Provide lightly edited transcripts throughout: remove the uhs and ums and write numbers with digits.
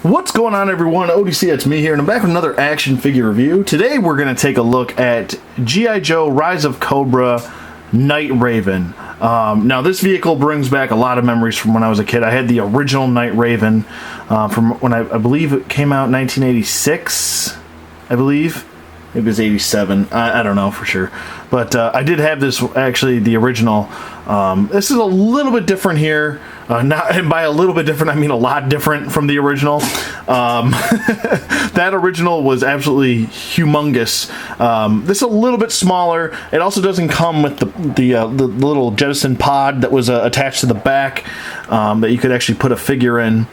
What's going on, everyone? ODC, it's me here, and I'm back with another action figure review. Today we're going to take a look at G.I. Joe Rise of Cobra Night Raven. Now this vehicle brings back a lot of memories from when I was a kid. I had the original Night Raven from when I believe it came out in 1986, I believe. It was 87. I don't know for sure. But I did have this, actually, the original. This is a little bit different here. And by a little bit different, I mean a lot different from the original. That original was absolutely humongous. This is a little bit smaller. It also doesn't come with the little jettison pod that was attached to the back that you could actually put a figure in.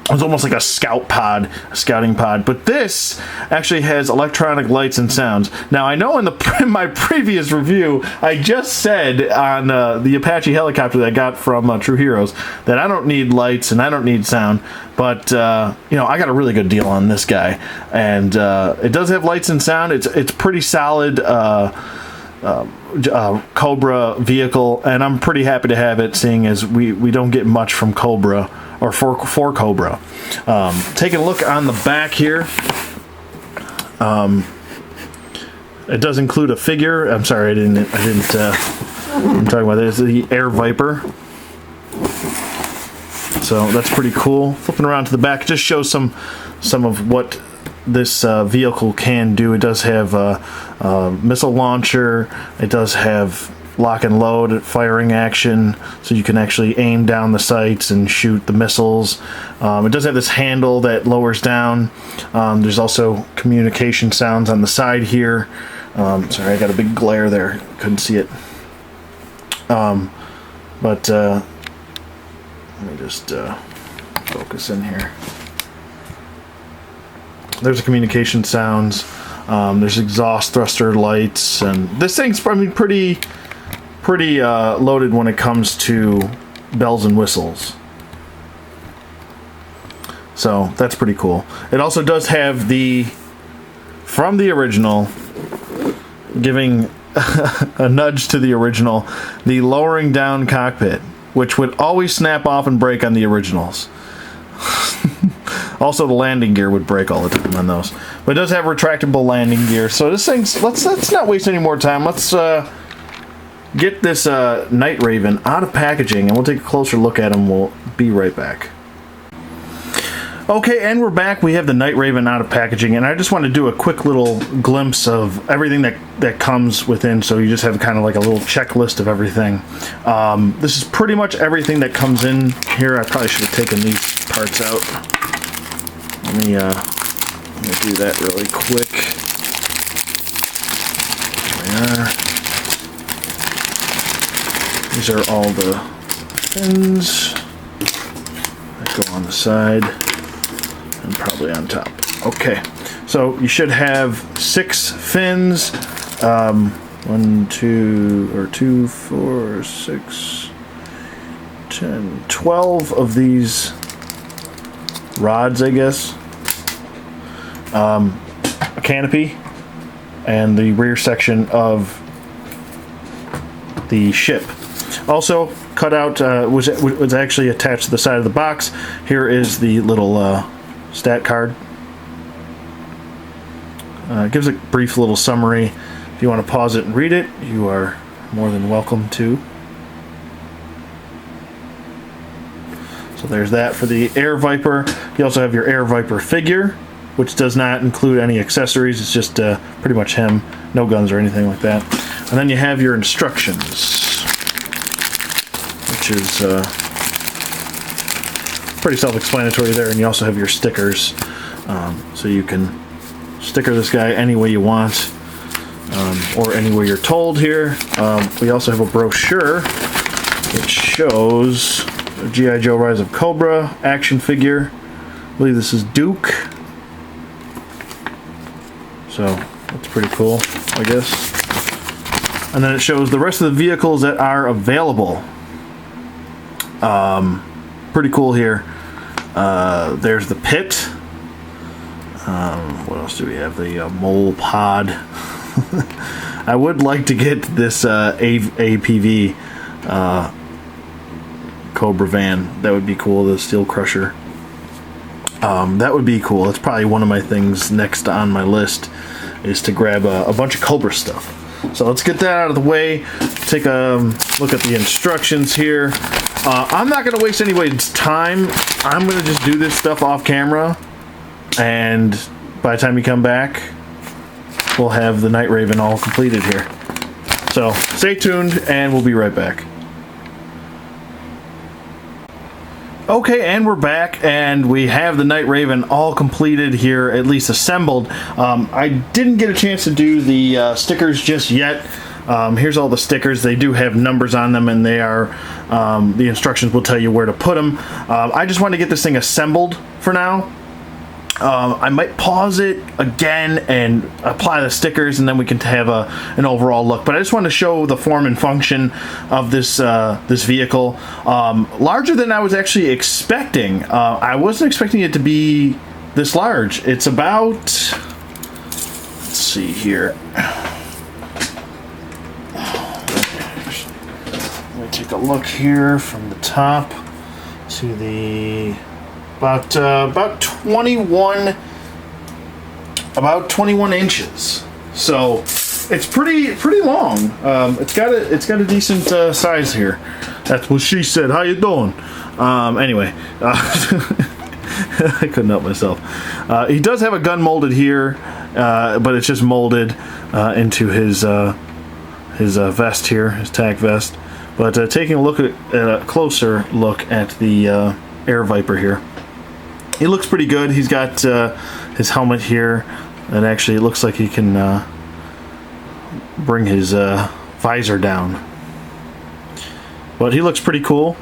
It was almost like a scouting pod, but this actually has electronic lights and sounds. Now, I know in my previous review, I just said on the Apache helicopter that I got from True Heroes that I don't need lights and I don't need sound, but you know, I got a really good deal on this guy, and it does have lights and sound. It's pretty solid Cobra vehicle, and I'm pretty happy to have it, seeing as we don't get much from Cobra. Or for Cobra. Taking a look on the back here. It does include a figure. I'm sorry, I didn't. I'm talking about this. The Air Viper. So that's pretty cool. Flipping around to the back, just shows some of what this vehicle can do. It does have a missile launcher. It does have lock and load firing action, so you can actually aim down the sights and shoot the missiles. It does have this handle that lowers down. There's also communication sounds on the side here. Sorry, I got a big glare there, couldn't see it. But let me just focus in here. There's the communication sounds. There's exhaust thruster lights, and this thing's probably pretty loaded when it comes to bells and whistles. So that's pretty cool. It also does have from the original, giving a nudge to the original, the lowering down cockpit, which would always snap off and break on the originals. Also, the landing gear would break all the time on those. But it does have retractable landing gear. So this thing's, let's not waste any more time. Let's get this Night Raven out of packaging, and we'll take a closer look at him. We'll be right back. Okay, and we're back. We have the Night Raven out of packaging, and I just want to do a quick little glimpse of everything that comes within, so you just have kind of like a little checklist of everything. This is pretty much everything that comes in here. I probably should have taken these parts out. Let me do that really quick. There we are. These are all the fins that go on the side and probably on top. Okay, so you should have 6 fins. 1, 2, 4, 6, 10, 12 of these rods, I guess. A canopy and the rear section of the ship. Also, cut out was actually attached to the side of the box. Here is the little stat card. It gives a brief little summary. If you want to pause it and read it, you are more than welcome to. So there's that for the Air Viper. You also have your Air Viper figure, which does not include any accessories. It's just pretty much him. No guns or anything like that. And then you have your instructions, which is pretty self-explanatory there, and you also have your stickers, so you can sticker this guy any way you want, or any way you're told here. We also have a brochure which shows G.I. Joe Rise of Cobra action figure. I believe this is Duke, so that's pretty cool, I guess. And then it shows the rest of the vehicles that are available. Pretty cool here. There's the pit. What else do we have? The mole pod. I would like to get this APV Cobra van. That would be cool, the Steel Crusher. That would be cool. It's probably one of my things next on my list is to grab a bunch of Cobra stuff. So let's get that out of the way. Take a look at the instructions here. I'm not going to waste anybody's time. I'm going to just do this stuff off camera, and by the time you come back, we'll have the Night Raven all completed here. So stay tuned, and we'll be right back. Okay, and we're back, and we have the Night Raven all completed here, at least assembled. I didn't get a chance to do the stickers just yet. Here's all the stickers. They do have numbers on them, and they are the instructions will tell you where to put them. I just want to get this thing assembled for now. I might pause it again and apply the stickers, and then we can have an overall look. But I just want to show the form and function of this this vehicle. Larger than I was actually expecting. I wasn't expecting it to be this large. It's about, let's see here. Let me take a look here from the top to the about 21 inches. So it's pretty long. It's got a decent size here. That's what she said. How you doing? Anyway, I couldn't help myself. He does have a gun molded here, but it's just molded into his vest here, his tack vest. But taking a look at a closer look at the Air Viper here, he looks pretty good. He's got his helmet here, and actually it looks like he can bring his visor down. But he looks pretty cool.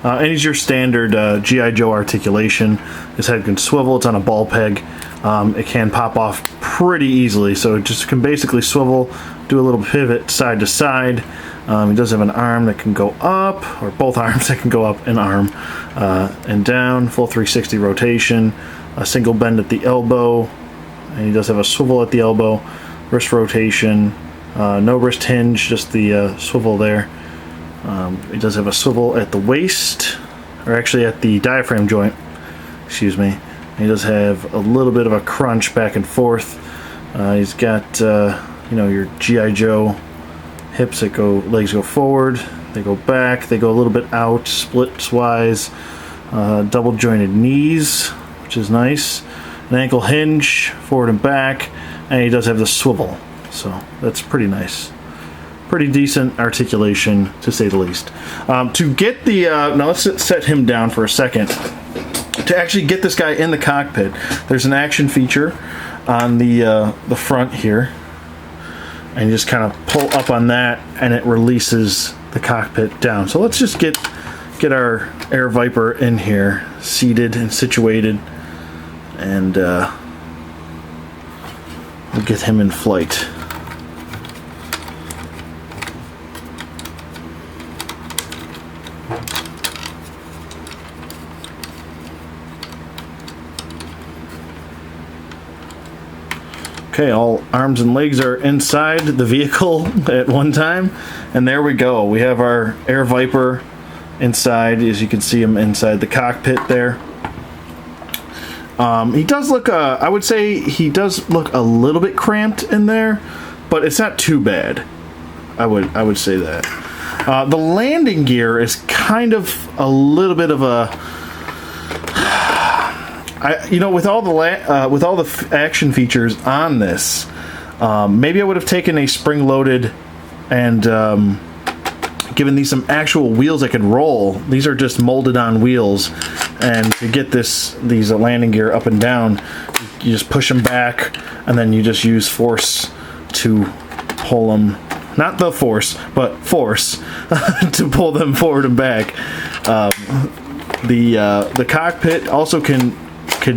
And he's your standard G.I. Joe articulation. His head can swivel. It's on a ball peg. It can pop off pretty easily, so it just can basically swivel, do a little pivot side to side. He does have an arm that can go up, or both arms that can go up, an arm and down, full 360 rotation, a single bend at the elbow, and he does have a swivel at the elbow, wrist rotation, no wrist hinge, just the swivel there. He does have a swivel at the waist, or actually at the diaphragm joint, excuse me. He does have a little bit of a crunch back and forth. He's got, you know, your G.I. Joe hips that go, legs go forward, they go back, they go a little bit out, splits-wise, double jointed knees, which is nice, an ankle hinge, forward and back, and he does have the swivel, so that's pretty nice. Pretty decent articulation, to say the least. To get the, now let's set him down for a second. To actually get this guy in the cockpit, there's an action feature on the front here, and you just kind of pull up on that, and it releases the cockpit down. So let's just get our Air Viper in here, seated and situated, and we'll get him in flight. Okay, all arms and legs are inside the vehicle at one time, and there we go. We have our Air Viper inside, as you can see him inside the cockpit there. He does look, I would say he does look a little bit cramped in there, but it's not too bad. I would say that. The landing gear is kind of a little bit of a, you know, with all the action features on this, maybe I would have taken a spring-loaded and given these some actual wheels that could roll. These are just molded on wheels, and to get these landing gear up and down, you just push them back, and then you just use force to pull them. Not the force, but force to pull them forward and back. The cockpit also can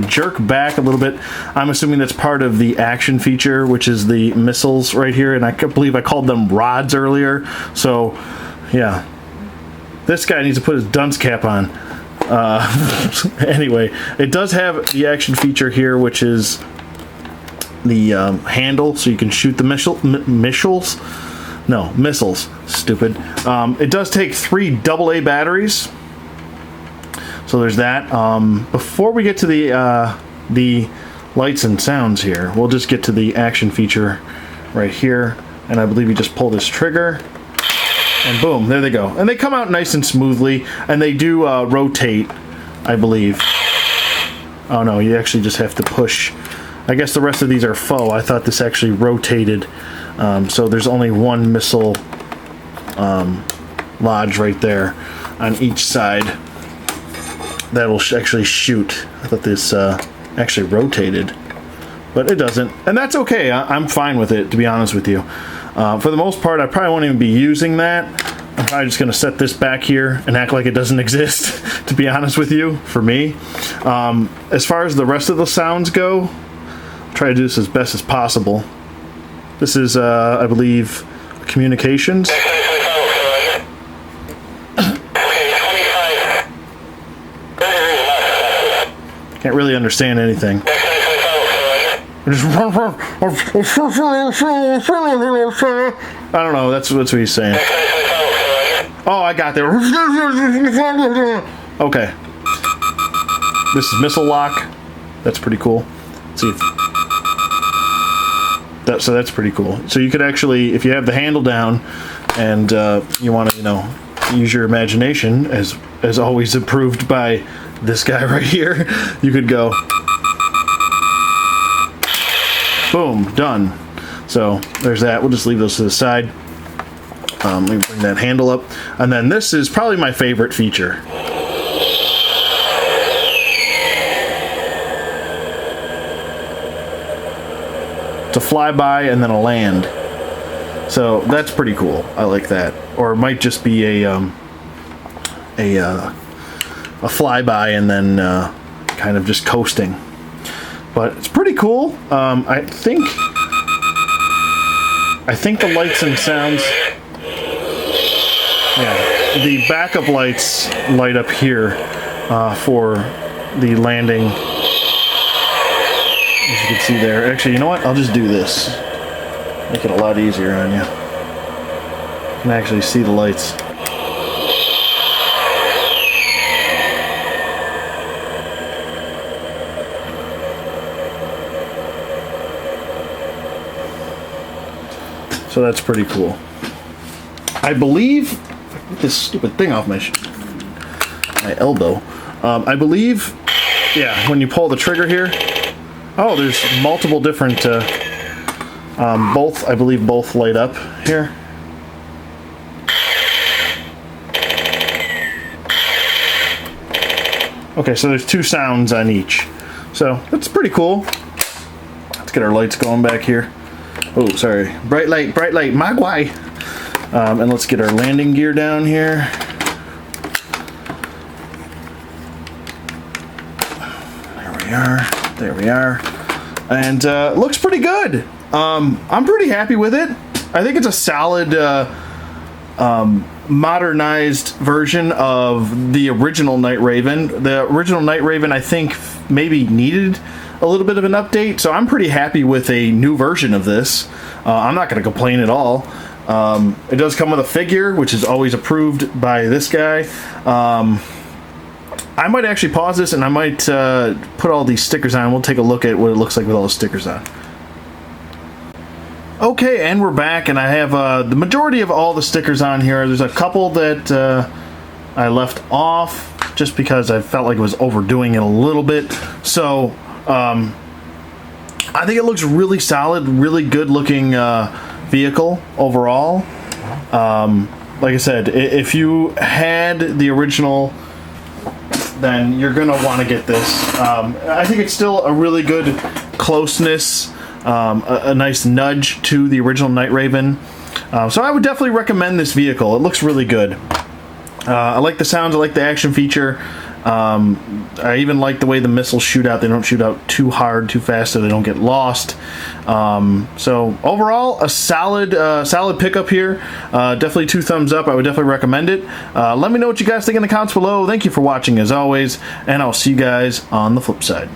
jerk back a little bit. I'm assuming that's part of the action feature, which is the missiles right here, and I believe I called them rods earlier. So yeah, this guy needs to put his dunce cap on. Anyway, it does have the action feature here, which is the handle, so you can shoot the missiles. No, missiles. Stupid. It does take 3 AA batteries. So there's that. Before we get to the lights and sounds here, we'll just get to the action feature right here. And I believe you just pull this trigger. And boom, there they go. And they come out nice and smoothly. And they do rotate, I believe. Oh no, you actually just have to push. I guess the rest of these are faux. I thought this actually rotated. So there's only 1 missile lodge right there on each side that will actually shoot. I thought this actually rotated, but it doesn't. And that's okay. I'm fine with it, to be honest with you. For the most part, I probably won't even be using that. I'm probably just going to set this back here and act like it doesn't exist, to be honest with you, for me. As far as the rest of the sounds go, I'll try to do this as best as possible. This is, I believe, communications. Can't really understand anything. I don't know, that's what he's saying. Oh, I got there. Okay. This is missile lock. That's pretty cool. Let's see if... So that's pretty cool. So you could actually, if you have the handle down and you want to, you know, use your imagination, as always approved by this guy right here, you could go, boom, done. So there's that. We'll just leave those to the side. Let me bring that handle up. And then this is probably my favorite feature. To fly by and then a land. So that's pretty cool. I like that. Or it might just be a flyby and then kind of just coasting. But it's pretty cool. I think the lights and sounds. Yeah, the backup lights light up here for the landing. As you can see there. Actually, you know what? I'll just do this. Make it a lot easier on you. You can actually see the lights. So that's pretty cool. I believe, get this stupid thing off my elbow. I believe, yeah, when you pull the trigger here, oh, there's multiple different, both, I believe both light up here. Okay, so there's 2 sounds on each. So that's pretty cool. Let's get our lights going back here. Oh, sorry. Bright light, Magwai. And let's get our landing gear down here. There we are. And looks pretty good. I'm pretty happy with it. I think it's a solid modernized version of the original Night Raven. The original Night Raven, I think, maybe needed a little bit of an update, so I'm pretty happy with a new version of this. I'm not going to complain at all. It does come with a figure, which is always approved by this guy. I might actually pause this and I might put all these stickers on. We'll take a look at what it looks like with all the stickers on. Okay, and we're back, and I have the majority of all the stickers on here. There's a couple that I left off just because I felt like it was overdoing it a little bit. So I think it looks really solid, really good looking vehicle overall. Like I said, if you had the original, then you're gonna want to get this. I think it's still a really good closeness, a nice nudge to the original Night Raven. So I would definitely recommend this vehicle. It looks really good. I like the sounds, I like the action feature. I even like the way the missiles shoot out. They don't shoot out too hard, too fast, so they don't get lost. So overall, a solid pickup here. Definitely 2 thumbs up. I would definitely recommend it. Let me know what you guys think in the comments below. Thank you for watching as always, and I'll see you guys on the flip side.